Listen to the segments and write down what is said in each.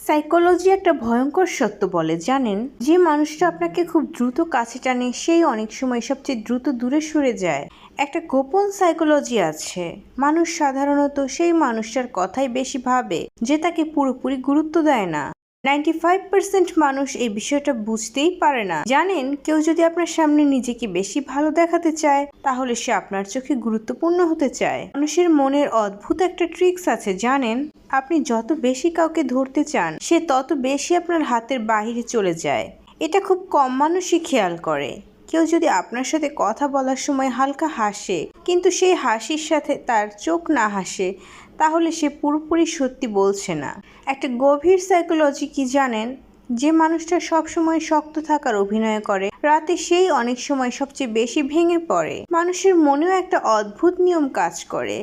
Psychology একটা ভয়ঙ্কর সত্য বলে জানেন, যে মানুষটা আপনাকে খুব দ্রুত কাছে টানে সেই অনেক সময় সবচেয়ে দ্রুত দূরে সরে যায়। একটা গোপন সাইকোলজি আছে। মানুষ সাধারণত সেই মানুষটার কথাই বেশি ভাবে যে তাকে পুরোপুরি গুরুত্ব দেয় না। 95% মানুষ এই বিষয়টা বুঝতেই পারে না। জানেন, কেউ যদি আপনার সামনে নিজেকে বেশি ভালো দেখাতে চায় তাহলে সে আপনার চোখে গুরুত্বপূর্ণ হতে চায়। মানুষের মনের অদ্ভুত একটা ট্রিক্স আছে জানেন, আপনি যত বেশি কাউকে ধরতে চান সে তত বেশি আপনার হাতের বাহিরে চলে যায়। এটা খুব কম মানুষই খেয়াল করে। কেউ যদি আপনার সাথে কথা বলার সময় হালকা হাসে কিন্তু সেই হাসির সাথে তার চোখ না হাসে, তাহলে সে পুরোপুরি সত্যি বলছে না। একটা গভীর সাইকোলজি কি জানেন, যে মানুষটা সবসময় শক্ত থাকার অভিনয় করে রাতে সেই অনেক সময় সবচেয়ে বেশি ভেঙে পড়ে। মানুষের মনেও একটা অদ্ভুত নিয়ম কাজ করে।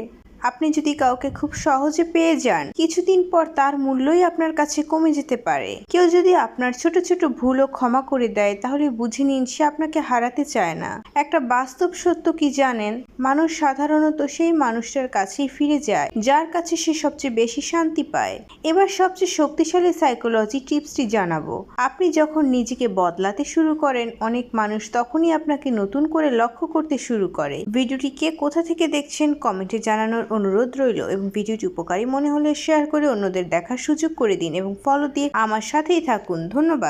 আপনি যদি কাউকে খুব সহজে পেয়ে যান, কিছুদিন পর তার মূল্যই আপনার কাছে কমে যেতে পারে। কেউ যদি আপনার ছোট ছোট ভুলও ক্ষমা করে দেয় তাহলে বুঝে নিন সে আপনাকে হারাতে চায় না। একটা বাস্তব সত্য কি জানেন, মানুষ সাধারণত সেই মানুষটার কাছেই ফিরে যায় যার কাছে সে সবচেয়ে বেশি শান্তি পায়। এবার সবচেয়ে শক্তিশালী সাইকোলজি টিপসটি জানাবো। আপনি যখন নিজেকে বদলাতে শুরু করেন, অনেক মানুষ তখনই আপনাকে নতুন করে লক্ষ্য করতে শুরু করে। ভিডিওটি কে কোথা থেকে দেখছেন কমেন্টে জানানোর অনুরোধ রইল, এবং ভিডিওটি উপকারী মনে হলে শেয়ার করে অন্যদের দেখার সুযোগ করে দিন এবং ফলো দিয়ে আমার সাথেই থাকুন। ধন্যবাদ।